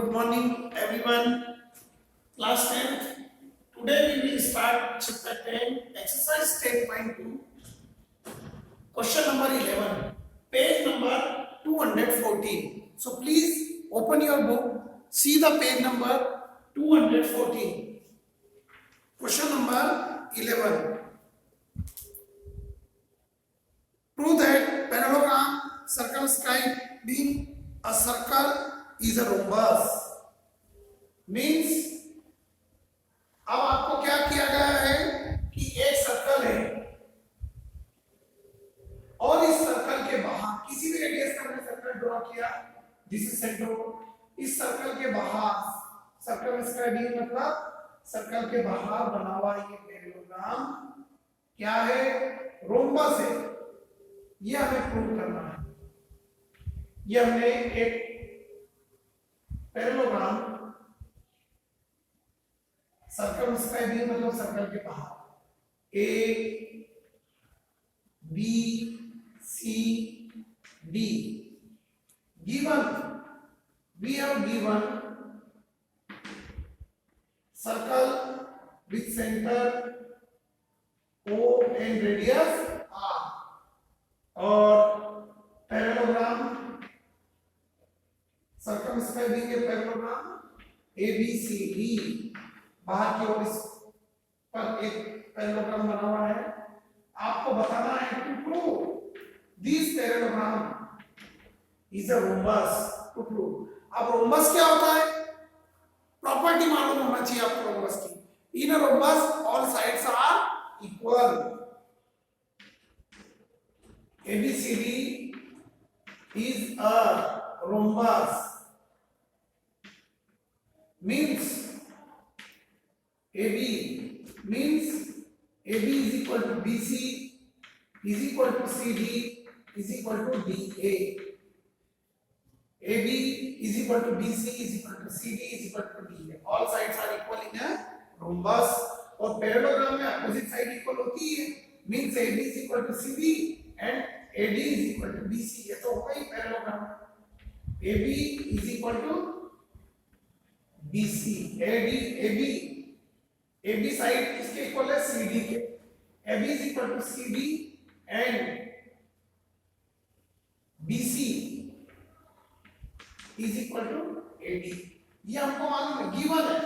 Good morning, everyone. Class 10th. Today we will start chapter 10, exercise 10.2, question number 11, page number 214. So please open your book, see the page number 214. Question number 11. Prove that parallelogram circumscribing a circle is a rhombus. Means अब आपको क्या किया गया है कि एक circle है और इस सर्कल के बाहर किसी भी रेडियस का हमने सर्कल ड्रॉ किया, दिस इज सेंटर। इस सर्कल के बाहर सर्कमस्क्राइबिंग मतलब सर्कल के बाहर बना हुआ ये पैरेललोग्राम क्या है? रोम्बस है। ये हमें प्रूव करना है। ये हमने एक पैरेललोग्राम सर्कमस्क्राइबिंग मतलब सर्कल के बाहर A B C D given we have given circle with centre O and radius R और पैरेललोग्राम सर्कमस्क्राइबिंग के parallelogram A B C D बाहर की ओर इस पर एक पैरेललोग्राम बना हुआ है। आपको बताना है to prove this parallelogram is a rhombus. To prove अब रोम्बस क्या होता है, प्रॉपर्टी मालूम होना चाहिए आपको रोम्बस की। In a rhombus all sides are equal. ABCD is a rhombus means AB means AB is equal to BC is equal to CD is equal to DA. AB is equal to BC is equal to CD is equal to DA. All sides are equal in a rhombus. और parallelogram में opposite side equal होती है, means AB is equal to CD and AD is equal to BC. ये तो होगा ही parallelogram. AB is equal to BC, AB side किसके equal है? CD के। AB is equal to CD and BC is equal to AD. ये हमको मालूम है, गिवन है।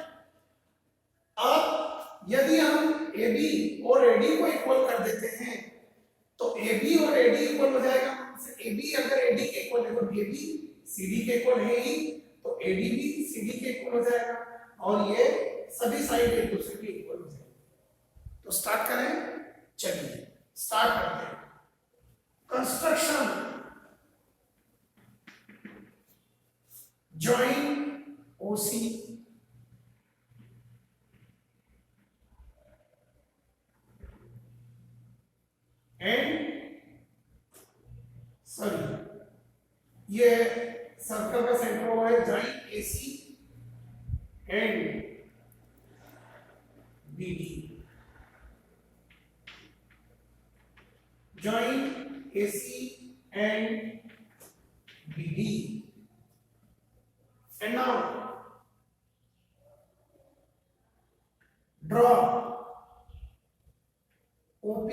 अब यदि हम AB और AD को इक्वल कर देते हैं तो AB और AD इक्वल हो जाएगा। AB अगर AD के इक्वल है तो AB CD के इक्वल है ही, तो AD भी CD के इक्वल हो जाएगा और ये सभी साइड एक दूसरे के इक्वल हो जाएंगे। तो स्टार्ट करें, चलिए स्टार्ट करते हैं। Construction join OC and sorry ये सर्कल का सेंटर हुआ है join AC and BD। join AC and BD and now draw OP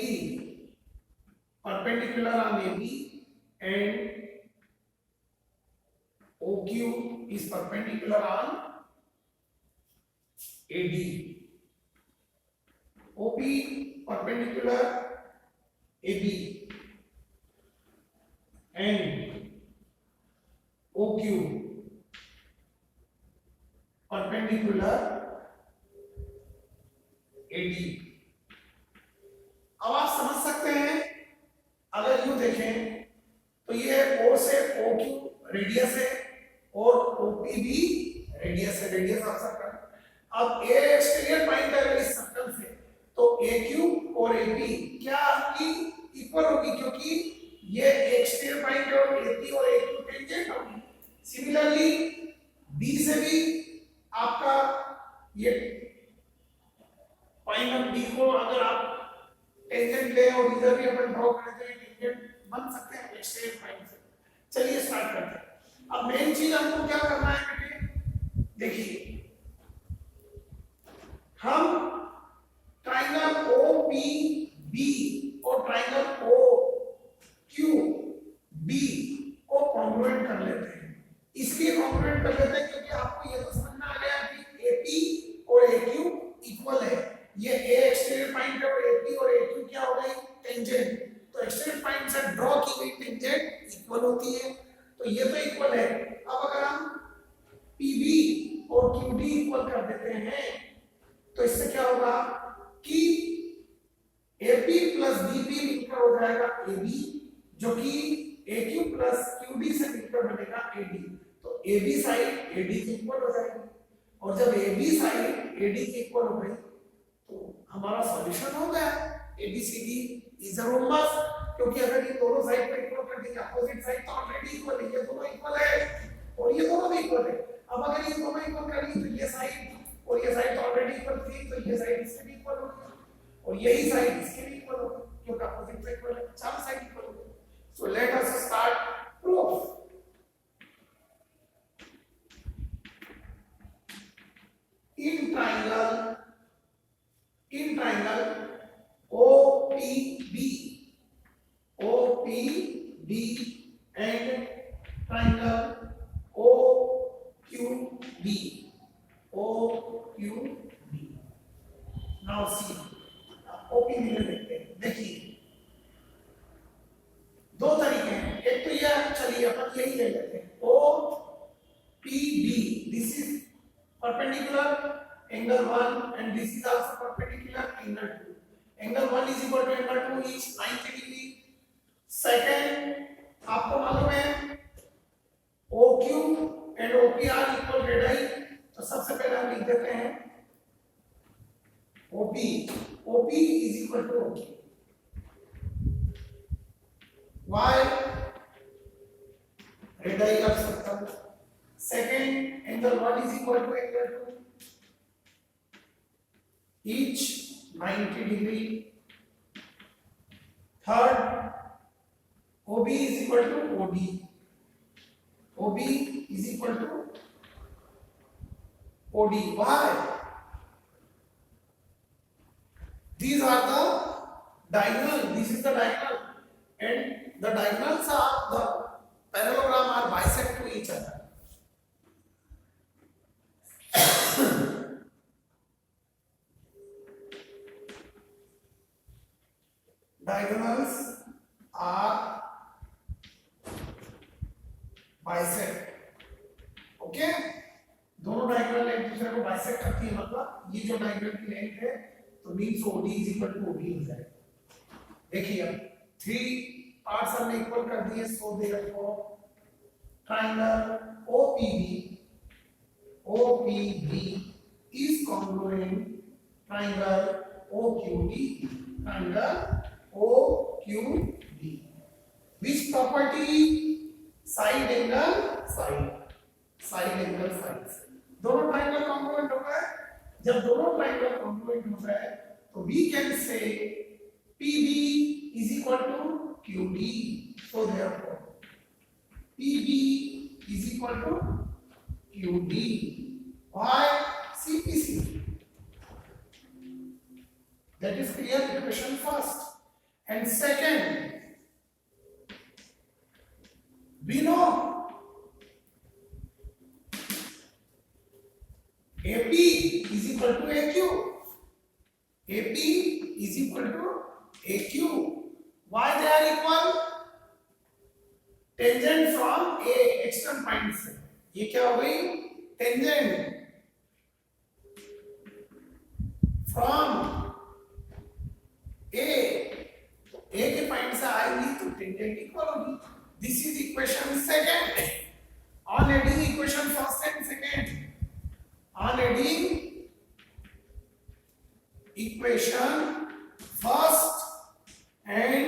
perpendicular on AB and OQ is perpendicular on AD. OP perpendicular AB and OQ perpendicular AD। अब आप समझ सकते हैं, अगर यूं देखें तो ये O से OQ रेडियस है और OP भी रेडियस है, रेडियस ऑफ सर्कल। अब A एक्सटीरियर पॉइंट है इस सर्कल से, तो AQ और AP क्या की इक्वल होगी, क्योंकि ये एक्सटीरियर पॉइंट है और AP और AQ टेंजेंट होगी। सिमिलरली B से भी आपका ये पॉइंट B को अगर आप टेंजेंट ले और इधर भी अपन ड्रॉ करें तो ये टेंजेंट बन सकते हैं एक्सटीरियर पॉइंट से। चलिए स्टार्ट करते हैं। अब मेन चीज हमको क्या करना है बेटे, देखिए हम ट्राइंगल ओ पी बी और ट्राइंगल ओ क्यू बी को कॉन्ग्रुएंट कर लेते हैं। इसलिए कॉन्ग्रुएंट कर लेते हैं क्योंकि आपको ये तो समझ में आ गया कि AP और AQ इक्वल है। ये A एक्सटेंडेड पॉइंट है और AP और AQ क्या हो गई, टेंजेंट। तो एक्सटेंडेड पॉइंट से ड्रॉ की गई टेंजेंट इक्वल होती है, तो ये तो इक्वल है। अब अगर हम PB और QD इक्वल कर देते हैं तो इससे क्या होगा कि AP प्लस BB मिलकर हो जाएगा AB, जो कि AQ प्लस QD से मिलकर बनेगा AD। तो AB साइड AD के इक्वल हो जाएगी, और जब AB साइड AD के इक्वल हो गई तो हमारा सॉल्यूशन हो गया। ABCD इज अ रोम्बस, क्योंकि अगर ये दोनों साइड पे इक्वल कर देंगे, अपोजिट साइड तो ऑलरेडी इक्वल है, ये दोनों इक्वल है और ये दोनों भी इक्वल है। अब अगर ये दोनों इक्वल कर दी तो ये साइड और ये साइड तो ऑलरेडी इक्वल थी, तो ये साइड इससे भी इक्वल होगी और यही साइड इसके भी इक्वल होगी, क्योंकि अपोजिट साइड इक्वल है, चारों साइड इक्वल होगी। So let us start proof. In triangle OPB and triangle OQB. Now see, OPB में देखते हैं। देखिए दो तरीके हैं, एक तो यह, चलिए अपन यही ले लेते हैं, OPB, this is perpendicular angle 1 and this is also perpendicular angle 2. Angle 1 is equal to angle 2 is 90 degree. Second आपको मालूम है OQ and OPR equal radius, तो सबसे पहले हम लिख देते हैं OP is equal to OQ. Why? Radius of circle. Second, angle 1 is equal to angle 2. Each 90 degree. Third, OB is equal to OD. OB is equal to OD. Why? These are the diagonal. This is the diagonal, and the diagonals are the parallelogram are bisect to each other. Diagonals are bisect. Okay, दोनों diagonal एक दूसरे को bisect करती है, मतलब ये जो diagonal की लेंथ है तो means OD is equal to OB हो जाएगा। देखिए अब 3 पार्ट्स हमने इक्वल कर दिए, so therefore triangle OPB is congruent triangle OQD. Triangle OQD. Which property? Side angle side. दोनों ट्रायंगल कॉन्ग्रुएंट हो गए। जब दोनों ट्रायंगल कॉन्ग्रुएंट हो गए तो we can say PB is equal to QD. So therefore PB is equal to QD. Why? CPC. That is clear equation first. And second, we know AP is equal to AQ. AP is equal to AQ. Why they are equal? Tangent from A, external point से ये क्या हो गई? Tangent from A के point से आएगी तो tangent equal होगी। This is equation second. On adding equation first and second, on adding equation first and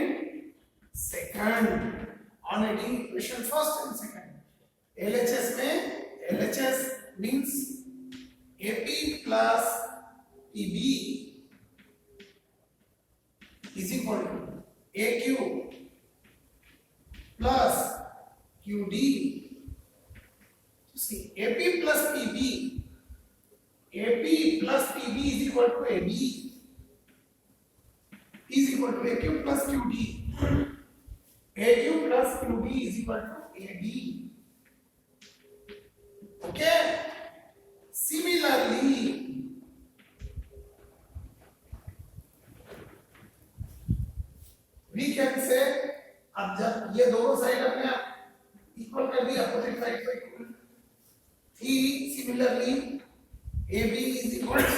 second, on adding equation first and second. LHS में LHS means AP plus PB is equal to AQ plus QD. See, AP plus PB AB is equal to AQ plus QD. AQ plus QD is equal to AB. Okay. Similarly, we can say, अब जब ये दोनों side अपने आप equal कर दी, opposite side को equal, similarly AB is equal to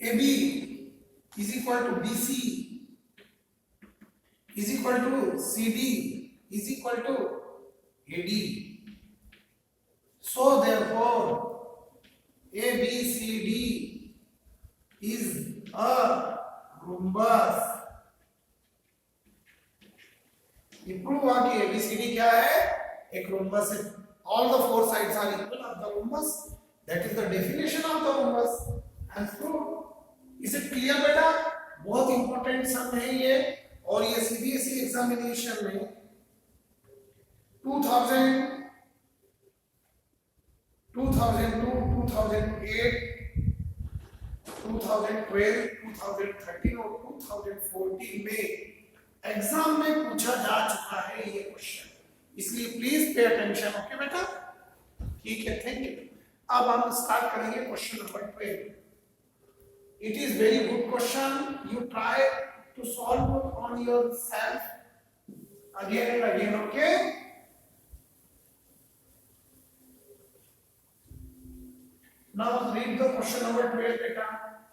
AB is equal to BC is equal to CD is equal to AD. So therefore ABCD is a rhombus. ये prove हुआ कि ABCD क्या है? एक rhombus है. All the four sides are equal of the rhombus. That is the definition of the rhombus. And proof. Is it clear बेटा? बहुत important सम है ये, और ये CBSE एग्जामिनेशन में 2000, 2002, 2008, 2012, 2013 और 2014 में एग्जाम में पूछा जा चुका है ये क्वेश्चन, इसलिए प्लीज पे अटेंशन. ओके बेटा, ठीक है, थैंक यू. अब हम स्टार्ट करेंगे question number 12. It is very good question. You try to solve it on yourself again and again. Okay. Now read the question number 12, beta.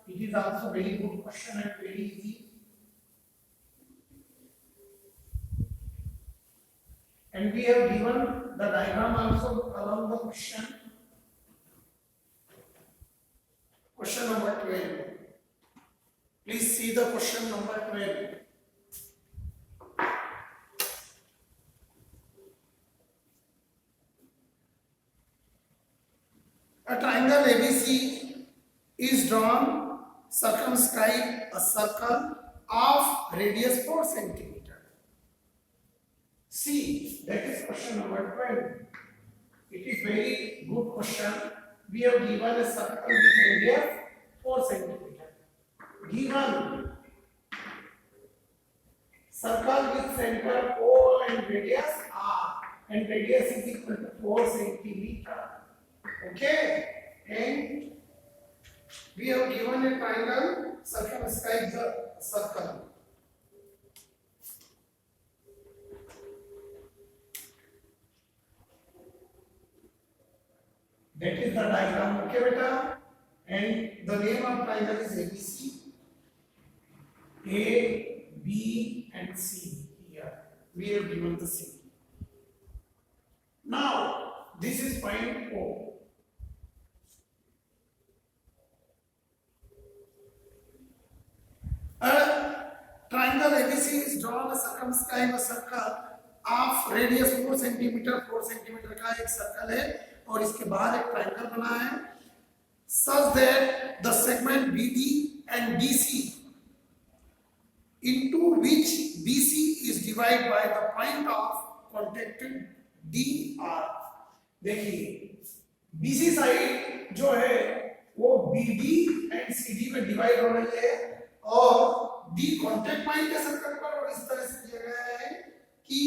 It is also very good question and very easy. And we have given the diagram also along the question. Question number 12. Please see the question number 12. A triangle ABC is drawn, circumscribe a circle of radius 4 cm. See, that is question number 12. It is very good question. We have given a circle with radius 4 cm. Given circle with center O and radius R, and radius is equal to 4 cm. Okay, and we have given a triangle, circumscribe the circle. That is the diagram. Okay beta, and the name of triangle is ABC. A, B and C. Here we have given the C. Now this is point O. A triangle ABC is drawn, circumscribe a circle of radius 4 cm. 4 cm का एक circle है और इसके बाहर एक triangle बना है, such that the segment BD and DC, into which BC is divided by the point of contact DR. देखिए BC साइड जो है वो BD एंड CD में डिवाइड हो रही है, और D कॉन्टेक्ट पॉइंट है सर्कल पर, और इस तरह से दिया गया है कि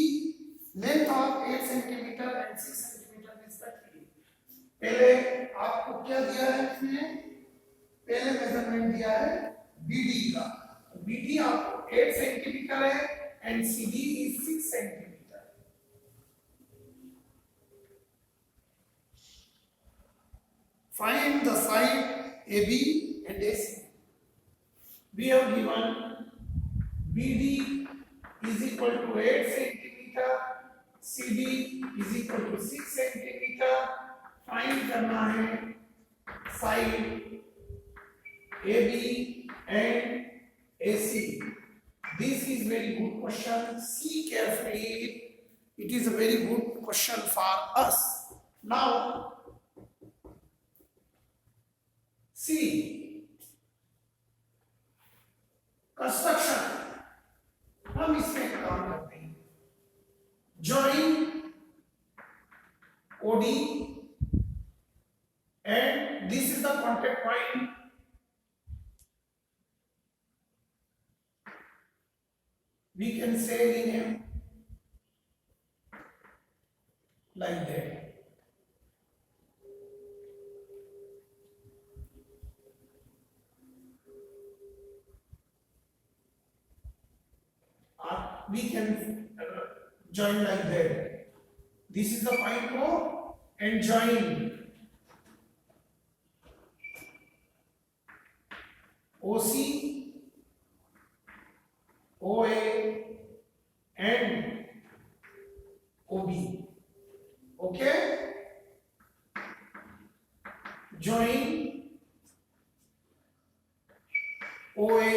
length of 8 centimetre and 6 centimetre respectively. पहले आपको क्या दिया है इसमें? पहले मेजरमेंट दिया है BD का. BD आपको 8 सेंटीमीटर है and CD is 6 centimetre. Find the side AB and AC. We have given BD is equal to 8 centimeter, CD is equal to 6 centimeter. Find करना है side AB and AC. This is very good question. See carefully. It is a very good question for us. Now see. Construction हम इसमें काम करते हैं. Join OD and this is the contact point. We can say the name like that. We can join like that. This is the point O and join OC, OA and OB. Okay? Join OA,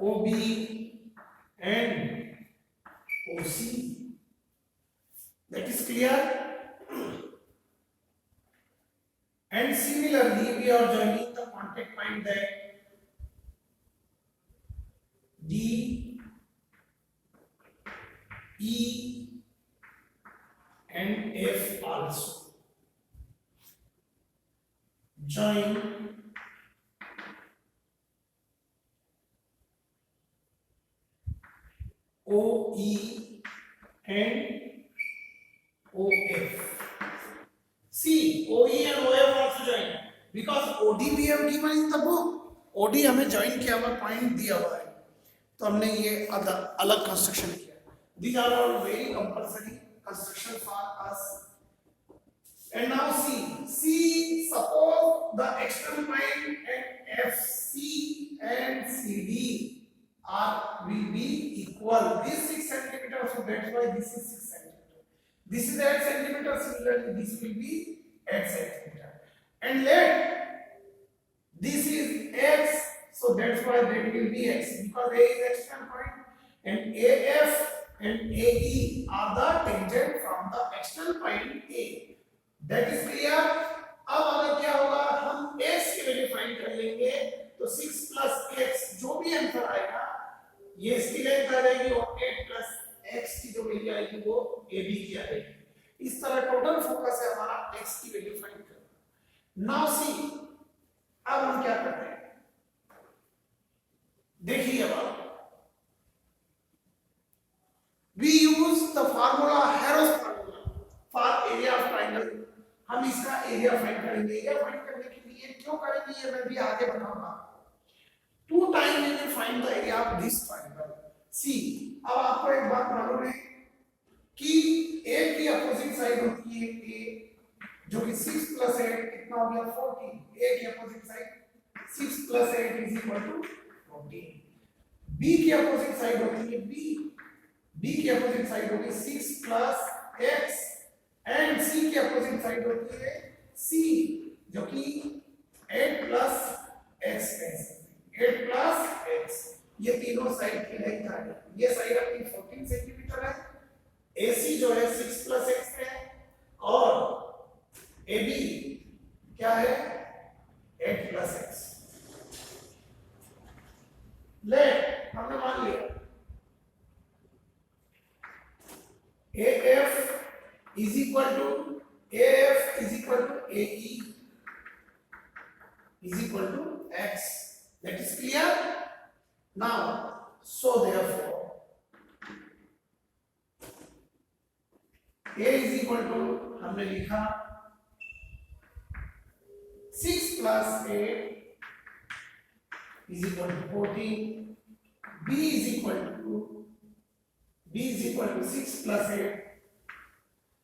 OB and OC. That is clear? And similarly, we are joining the contact point that D, E and F also. Join OE and OF. See, OE and OF also join because OD we have given in the book. OD हमें join किया हुआ point दिया हुआ है, तो हमने ये अलग कंस्ट्रक्शन किया. These are all very compulsory construction for us. And now see, suppose the external point and FC and CD will be equal. This 6 centimeters, so that's why this is 6 centimeters. This is 8 centimeters, similarly this will be 8 centimeters. And let this is X, so that's why that will be X, because A is external point and AF and AE are the tangent from the external point A. That is clear. अब अगर क्या होगा, हम x की value find कर लेंगे, तो 6 plus x जो भी आंसर आएगा ये इसकी लेंथ आ जाएगी और 8 प्लस x की जो वैल्यू आएगी वो AB की आएगी. इस तरह टोटल फोकस है हमारा x की वैल्यू फाइंड करना. नाउ सी, अब हम क्या करते हैं, देखिए अब we use the formula Harrow's formula for area of triangle. हम इसका एरिया फाइंड करेंगे. एरिया फाइंड करने के लिए क्यों करेंगे ये मैं भी आगे बताऊंगा. 2 time we will find the area of this triangle. See, अब आपको एक बात मालूम है कि ए की अपोजिट साइड होती है ए, जो कि 6 प्लस 8 कितना हो गया 14. ए की opposite side 6 plus 8 is equal to 14. B की अपोजिट साइड होती है बी की अपोजिट साइड होगी 6 प्लस x एंड C की अपोजिट साइड होती है C, जो कि 8 प्लस x है. 8 प्लस x, ये तीनों साइड की लेंथ आ गई. ये साइड अपनी 14 सेंटीमीटर है, AC जो है 6 प्लस x है और AB क्या है 8 प्लस x. ले हमने मान लिया AF is equal to AE is equal to x. That is clear. Now, so therefore, A is equal to हमने लिखा 6 plus 8 is equal to 14. B is equal to 6 plus 8,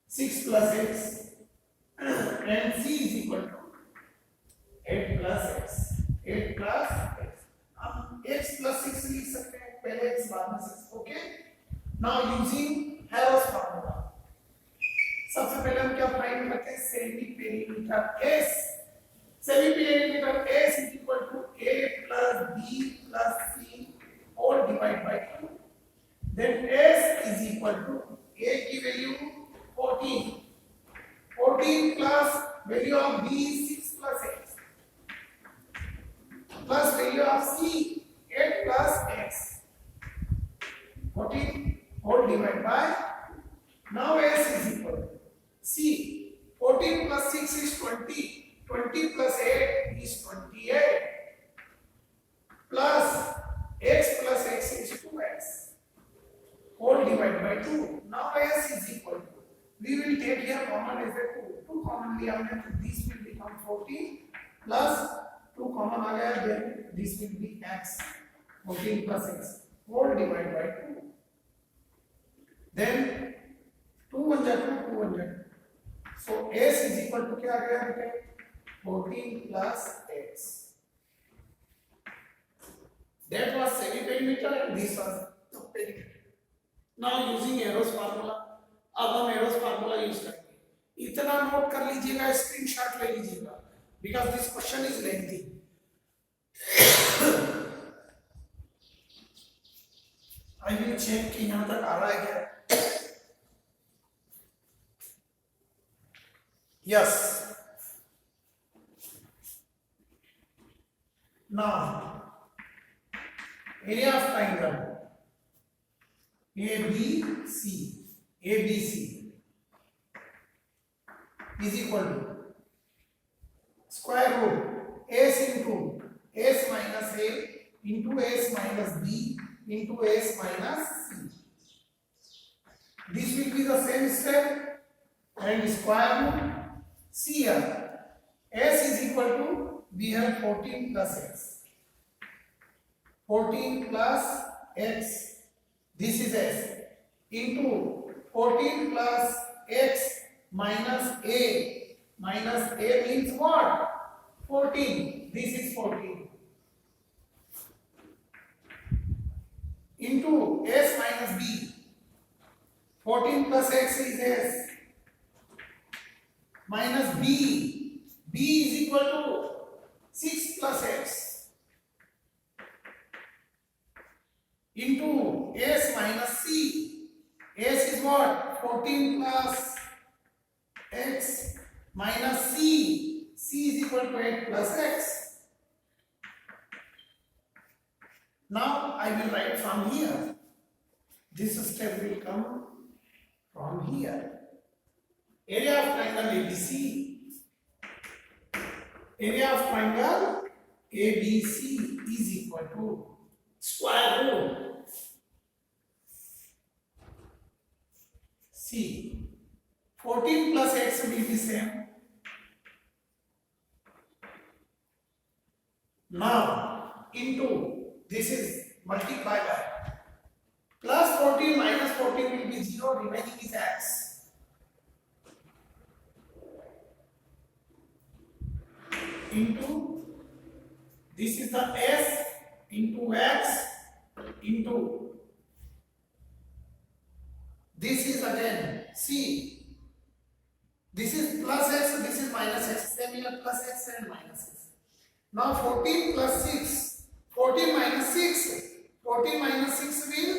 6 plus x, and C is equal to 8 plus x, 8 plus x. हम x plus 6 लिख सकते हैं, पहले x बाद में 6. Okay. Now using हैरोस formula, सबसे पहले हम क्या फाइंड करते हैं, semi perimeter S. Semi perimeter S is equal to A plus B plus C all divided by 2. Then S is equal to A की value 14. 14 plus value of B is 6 plus x plus value of C 8 plus x. 14 whole divided by, now S is equal to C. 14 14 plus 6 is 20. 20 plus 8 is 28. Plus x is 2x. Whole divided by 2. Now s is equal to. We will take here common as a 2. 2 common लिया हमने तो this will become 14 plus 2 common आ गया, then this will be x. 14 plus x. Whole divided by 2. Then 2 1 जा 2, 2 1 जा 2. So s is equal to क्या आ गया बेटे? 14 plus x. That was semi-perimeter and this was the perimeter. Now using Arrow's formula, अब हम Arrow's formula use करेंगे. इतना note कर लीजिएगा, स्क्रीनशॉट ले लीजिएगा, because this question is lengthy. I will check कि यहाँ तक आ रहा है क्या? Yes. Now area of triangle ABC is equal to square root s into s minus a into s minus b into s minus c. This will be the same step, and square root c here. S is equal to, we have 14 plus x. 14 plus x, this is s, into 14 plus x minus a. Minus a means what? 14. This is 14. Into s minus b. 14 plus x is s. Minus b. b is equal to 6 plus x. Into s minus c. S is what? 14 plus x minus c. C is equal to 8 plus x. Now I will write from here. This step will come from here. Area of triangle ABC. Area of triangle ABC is equal to square root C. 14 plus x will be same. Now into this is multiplied by plus 14 minus 14 will be 0, remaining is x. Into this is the s into x into this is again c. This is plus x, this is minus x. Similar plus x and minus x. Now 14 plus 6. 14 minus 6. 14 minus 6 will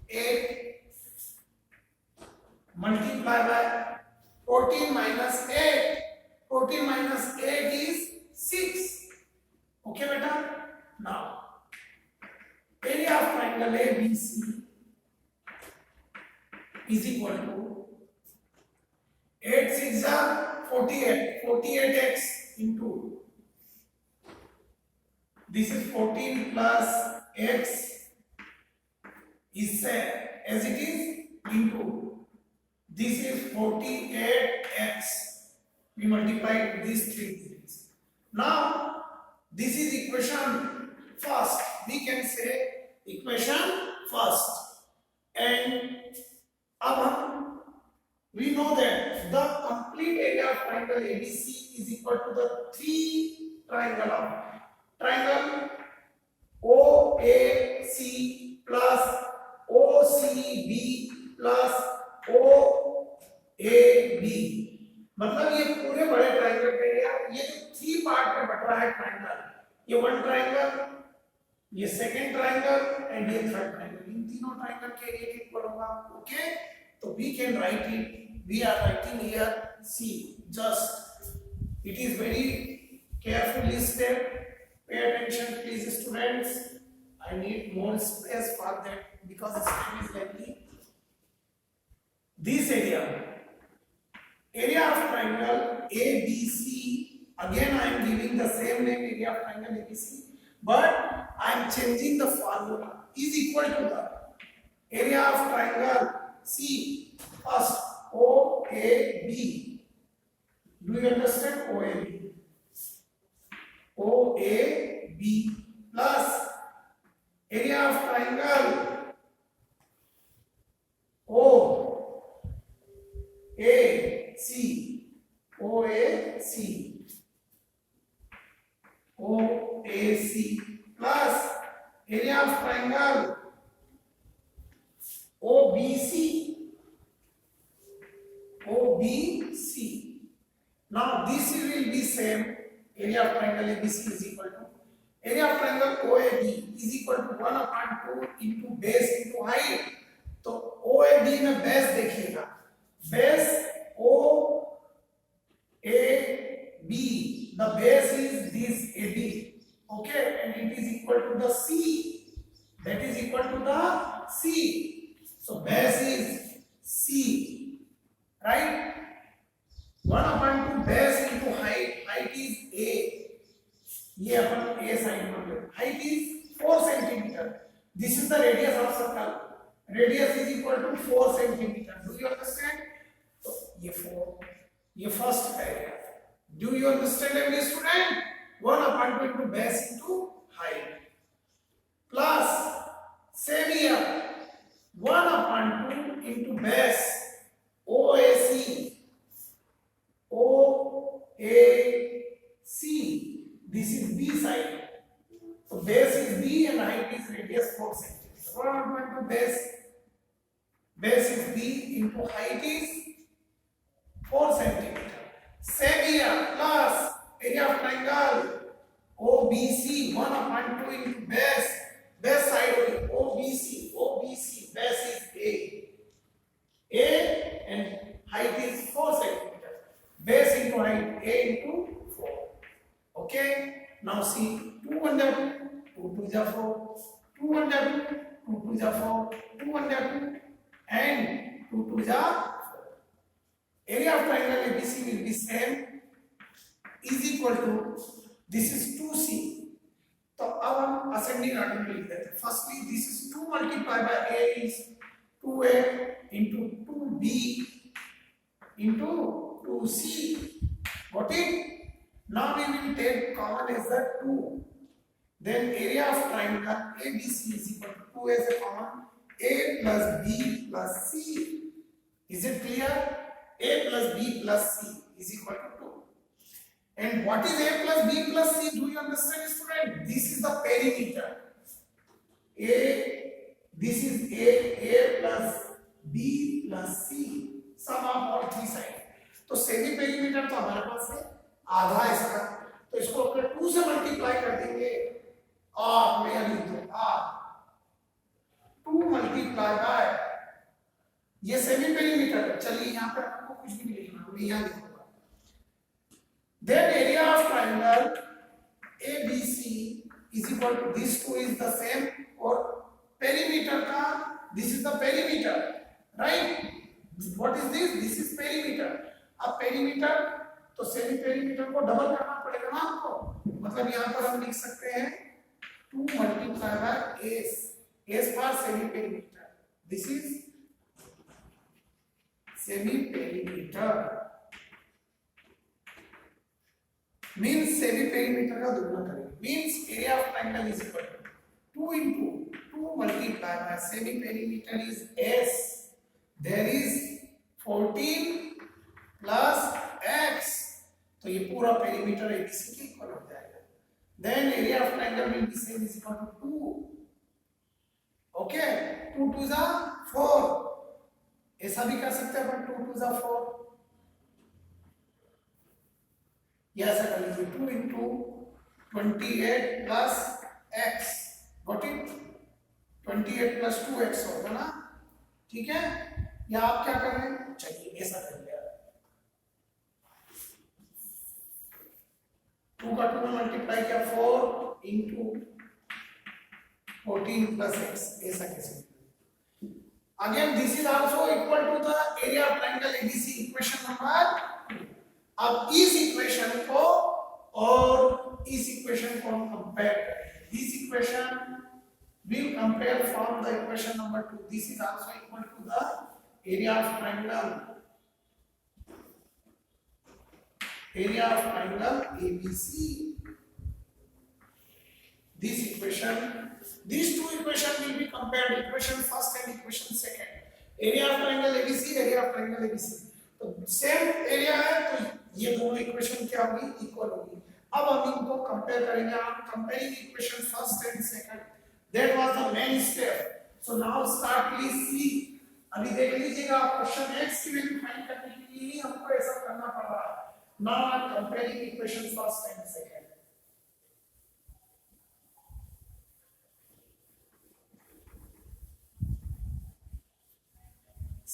8. Multiply by 14 minus 8. 14 minus 8 is 6. Okay, beta? Now, area of triangle ABC is equal to 8 6 are 48. 48x into this is 14 plus x is set as it is into this is 48x. We multiply these three things. Now this is equation first. We can say equation first. And we know that the complete area of triangle ABC is equal to the three triangle of triangle OAC plus OCB plus OAB. मतलब ये पूरे बड़े triangle का area, ये जो three part में but रहा है ट्रायंगल, ये वन ट्रायंगल, ये सेकंड ट्रायंगल एंड ये थर्ड ट्रायंगल, इन तीनों ट्रायंगल के एरिया इक्वल होगा. ओके, तो we can write it. We are writing here see. Just it is very carefully step. Pay attention please students. I need more space for that because this time is lengthy. This area area of triangle ABC, again I am giving the same name, area of triangle ABC, but I am changing the formula, is equal to the area of triangle C, first OAB. Do you understand? OAB. OAB plus area of triangle OAC. OAC. OAC plus area of triangle OBC. OBC. Now this will be same. Area of triangle ABC is equal to area of triangle OAB is equal to 1/2 into base into height. तो OAB में base देखिएगा, base OAB, the base is this AB, okay, and it is equal to the C, that is equal to the C. So base is C, right? 1/2 base into height, height is A, ये अपन A side मान लो, height is 4 centimeter. This is the radius of circle. Radius is equal to 4 centimeter. Do you understand? So ये 4, ये first area. Do you understand, every student? 1/2 into base into height plus same here 1/2 into base OAC. OAC. This is B side. So base is B and height is radius 4 centimeters. 1/2 into base. Base is B into height is 4 centimeters. Same here plus area of triangle OBC. 1/2 into base. Base side only OBC. OBC. Base is A. A and height is 4 centimeters. Base into height A into 4. Okay. Now see 2 under 2. 2 2 is 4. 2 under 2. 2 2 is 4. 2 under 2 and 2 2 is 4. Area of triangle ABC will be same, is equal to, this is 2C. तो अब हम ascending order में लिख देते हैं. Firstly, this is 2 multiplied by A is 2A into 2B into 2C. Got it? Now we will take common as the 2. Then area of triangle ABC is equal to 2 as a common. A plus B plus C. Is it clear? A plus B plus C is equal to 2. And what is A plus B plus C? Do you understand, student? This is the perimeter. This is A plus B plus C. Sum of all three sides. तो semi perimeter तो हमारे पास है आधा इसका, तो इसको अगर 2 से मल्टीप्लाई कर देंगे और मैं यहां लिख दूं 2 मल्टीप्लाई बाय ये सेमी पेरीमीटर. चलिए यहां पर आपको कुछ भी नहीं लिखना, मैं यहां लिखूंगा. Then area of triangle ABC is equal to this 2 is the same और पेरीमीटर का this is the perimeter, right? What is this? This is perimeter. अब पेरीमीटर तो सेमी पेरीमीटर को डबल करना पड़ेगा ना आपको, मतलब यहां पर हम लिख सकते हैं 2 multiply by S for semi perimeter. This is semi perimeter means semi perimeter का दुगना करेंगे, means area of triangle is equal to 2 into 2 multiplied by semi perimeter is S. There is 14 plus X. तो ये पूरा perimeter ABC के equal हो जाएगा. Then area of triangle will be same is equal to 2. Okay, 2 2 is 4. ऐसा भी कर सकते हैं अपन 2 2 is 4. ये ऐसा कर लीजिए 2 into 28 plus X. Got it? 28 plus 2X होगा ना, ठीक है? या आप क्या कर रहे हैं? चलिए ऐसा कर लिया 2 का 2 में मल्टीप्लाई किया 4 into 14 plus X. ऐसा कैसे? Again, this is also equal to the area of triangle ABC, equation number 2। अब इस इक्वेशन को और इस इक्वेशन को हम कंपेयर करेंगे। This equation will compare from the equation number 2. This is also equal to the area of triangle ABC. This equation, these two equations will be compared, equation first and equation second. Area of triangle ABC, area of triangle ABC. तो same area है तो ये दोनों equation क्या होगी, equal होगी। अब हम इनको कंपेयर करेंगे। हम comparing equation first and second, that was the main step. So now start please see. अभी देख लीजिएगा, क्वेश्चन x की वैल्यू फाइंड करने के लिए ही हमको ऐसा करना पड़ रहा है। Now I am comparing equation first and second.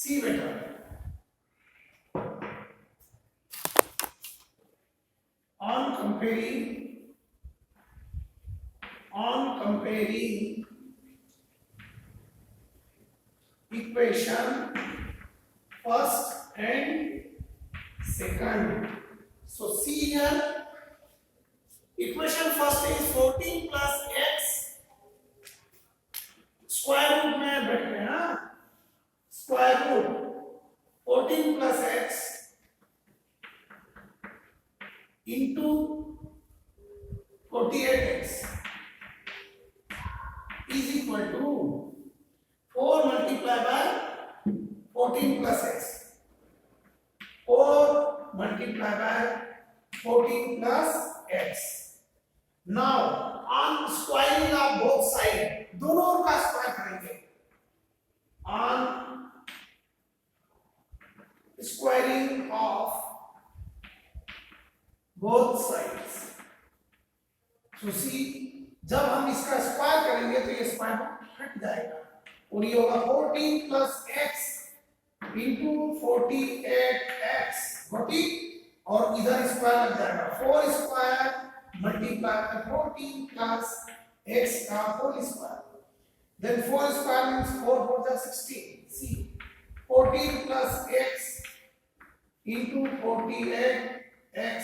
See बेटा, on comparing equation first and second. So see here, equation first is 14 plus x, square root में बैठ रहे हैं, square root 14 plus x into 48x is equal to 4 multiplied by 14 plus x, 4 multiplied by 14 plus x. Now on squaring of both sides, दोनों का square करेंगे। On squaring of both sides, so see, जब हम इसका square करेंगे तो ये square हट जाएगा और ये होगा 14 plus x into 48x, और इधर स्क्वायर लग जाएगा 4 square multiply by 14 plus x का whole square, then 4 square means 4 4 is 16. See, 14 plus x into 48x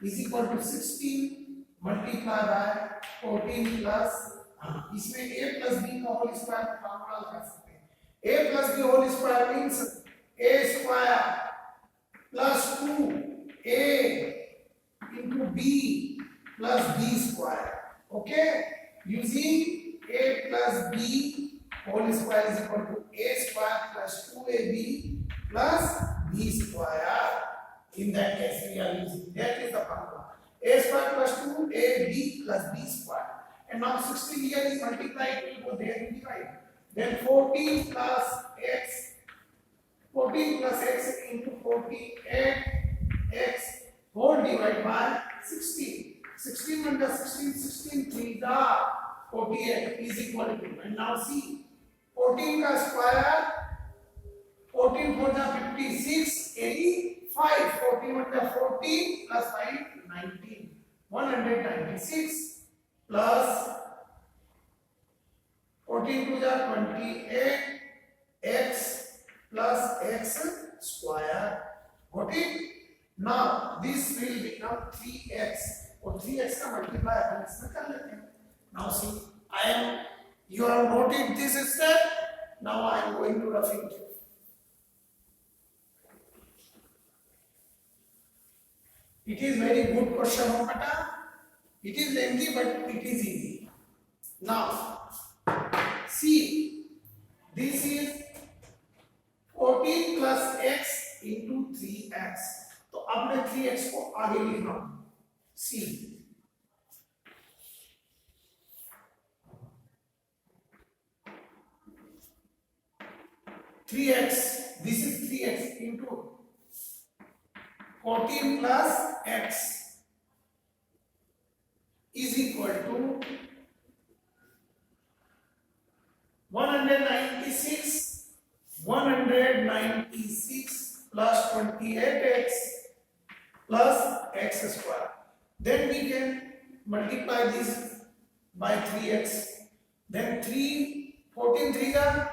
is equal to 16 multiplied by 14 plus, इसमें a plus b का होल स्क्वायर का formula लगा सकते हैं। a plus b whole square means a square plus 2a into b plus b square. Okay, using a plus b whole square is equal to a square plus 2ab plus b square. In that case we are using, that is the formula, a square plus 2ab plus b square. And now 16 here is multiplied, it will go there and divide. Then 14 plus x into 48x whole divided by 16. 16 under 16, 16 3 are 48 is equal to, and now see, 14 का square 14 4 जा 56, 85, 14 under 14 plus 5 19, 196 plus 14 2 जा 28 x plus x square. Got it? Now this will become 3x और 3x का multiply हम इसमें कर लेते हैं। Now see, you have noted this step. Now I am going to roughing it. It is very good question, beta. It is lengthy but it is easy. Now see, this is 14 plus x into 3x. तो अब मैं 3x को आगे लिख रहा हूं। सी 3x, this is 3x into 14 plus x is equal to 196 plus 28x plus x square. Then we can multiply this by 3x. Then 14 3 are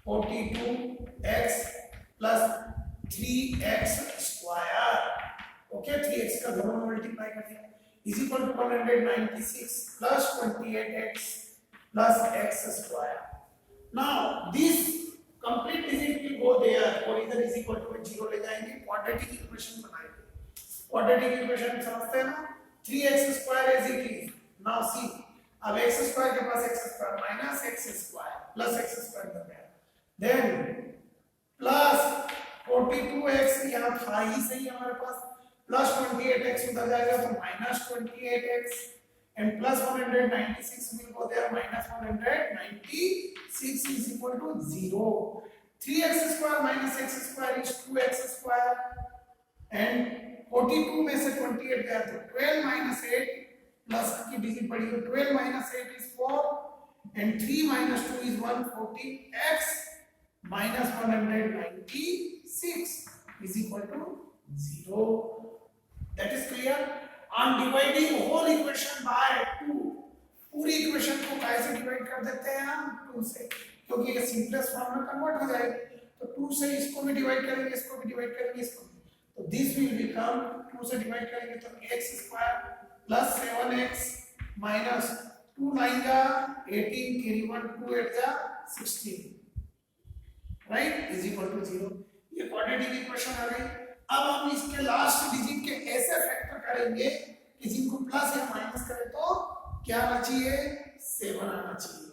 42x plus 3x square, okay 3x का दोनों multiply कर दिया, is equal to 196 plus 28x plus x square. Now this complete digit will go there और इधर is equal to 0 ले जाएंगे, quadratic equation बनाएंगे. Quadratic equation समझते हैं ना, 3x square is it is. Now see, अब x स्क्वायर के पास x square minus x square plus x square बन गया, देन प्लस 42x यहाँ था ही सही हमारे पास, प्लस 28x उधर जाएगा तो minus 28x and plus 196 will go there, minus 196 is equal to 0. 3x square minus x square is 2x square and 42 में से 28 गया तो 12 minus 8 plus की डिजिट पड़ी तो 12 minus 8 is 4 and 3 minus 2 is 114x minus 196 is equal to 0. That is clear. On dividing whole equation by 2, पूरी equation को कैसे डिवाइड कर देते हैं हम 2 से, क्योंकि ये सिंपलेस्ट फॉर्म में कन्वर्ट हो जाएगी, तो 2 से इसको भी डिवाइड करेंगे, इसको भी डिवाइड करेंगे, इसको भी, तो दिस विल बिकम 2 से डिवाइड करेंगे तो x square plus 7x minus 2 9 जा 18 कैरी 1 2 8 जा 16, राइट, इज इक्वल टू 0. ये क्वाड्रेटिक इक्वेशन आ गई. अब हम इसके लास्ट डिजिट के ऐसे फैक्टर करेंगे कि जिनको प्लस या माइनस करें तो क्या आना चाहिए, 7 आना चाहिए.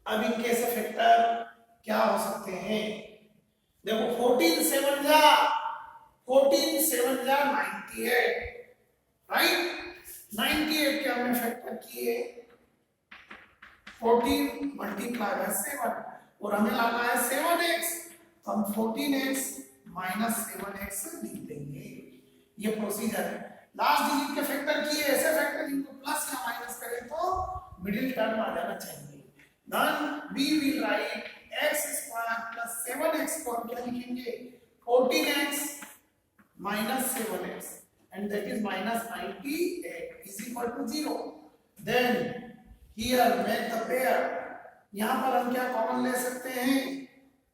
अब इनके ऐसे फैक्टर क्या हो सकते हैं, देखो 14 7 जा 98, राइट, 98 के हमने फैक्टर किए 14 मल्टीप्लाई बाय 7 और हमें लाना है 7x, तो हम 14x माइनस 7x लिख देंगे. ये प्रोसीजर है. लास्ट डिजिट के फैक्टर किए ऐसे फैक्टर जिनको प्लस या माइनस करें तो मिडिल टर्म आ जाना चाहिए. Then we will write x square plus 7x को हम क्या लिखेंगे 14x minus 7x and that is minus 98 is equal to 0. Then here make the pair. यहाँ पर हम क्या कॉमन ले सकते हैं,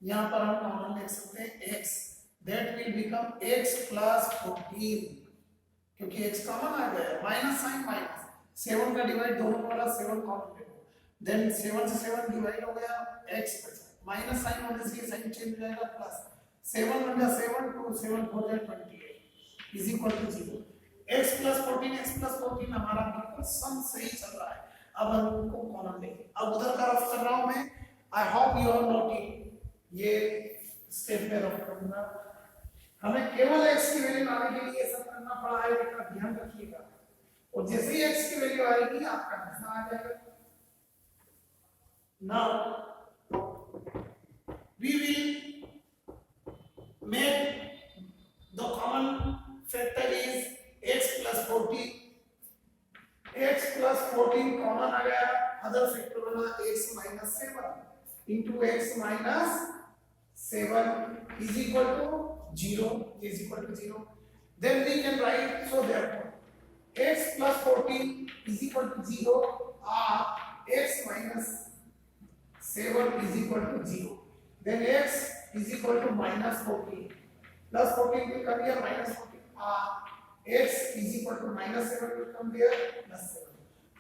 यहाँ पर हम कॉमन ले सकते हैं x, that will become x plus 14, क्योंकि x कॉमन आ गया, माइनस साइन माइनस 7 का डिवाइड दोनों वाला 7 कॉमन ले लो, देन 7 से 7 डिवाइड हो गया, x बचा, माइनस साइन होने से साइन चेंज हो जाएगा, प्लस 7 1 जा 7 2 7 4 जा 28 is equal to 0. x plus 14 हमारा बिल्कुल सम सही चल रहा है. अब हम उनको कॉमन लेंगे. अब उधर का रफ कर रहा हूं मैं, I hope you are noting, ये स्टेप पे रफ करूंगा. हमें केवल x की वैल्यू लाने के लिए सब करना पड़ा है, इसका ध्यान रखिएगा, और जैसे ही x की वैल्यू आएगी आपका आंसर आ जाएगा. Now we will make the common factor is x plus 14. x plus 14 common आ गया, अदर फैक्टर बना x minus 7 into x minus 7 is equal to 0, is equal to 0. Then we can write, so therefore x plus 14 is equal to 0 or x minus 7 is equal to 0. Then x is equal to minus 14 plus 14 will come here minus 14 or x is equal to minus 7 will come there plus 7.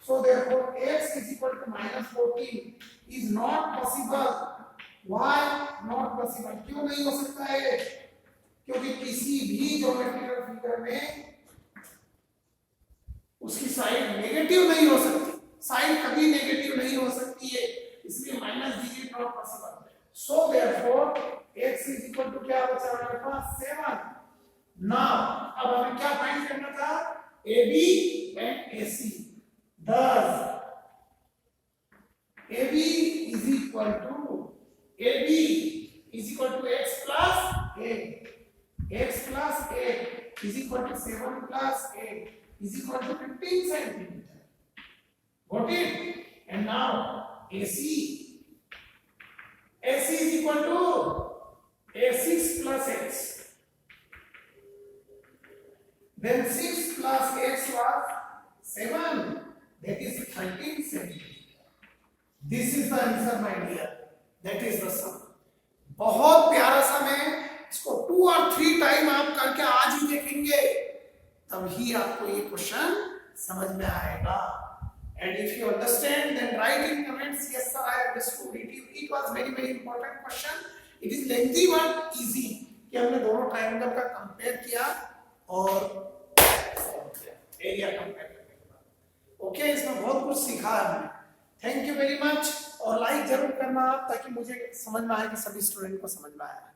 So therefore x is equal to minus 14 is not possible. Why not possible? क्यों नहीं हो सकता है? क्योंकि किसी भी geometrical figure में उसकी साइड नेगेटिव नहीं हो सकती, साइड कभी नेगेटिव नहीं हो सकती है, इसलिए minus digit not possible. So therefore x is equal to क्या बचा हमारे पास 7. नाउ अब हमें क्या फाइंड करना था, AB and AC. thus AB is equal to x plus a, x plus a is equal to 7 plus a is equal to 15 centimeter. Got it? And now AC is equal to a6 plus x. Then 6 plus x was 7, that is 13 centimeter. This is the answer, my dear. That that is the sum. बहुत प्यारा सम है, इसको 2 और 3 time आप करके आज ही देखेंगे, तभी आपको ये क्वेश्चन समझ में आएगा। And if you understand, then write in comments, yes sir, I understood it. It was very important question. It is lengthy but easy कि हमने दोनों ट्रायंगल का कंपेयर किया और एरिया कंपेयर करने के बाद। ओके, इसमें बहुत कुछ सीखा है हमने। थैंक यू वेरी मच, और लाइक जरूर करना आप, ताकि मुझे समझ में आए कि सभी स्टूडेंट को समझ में आया है।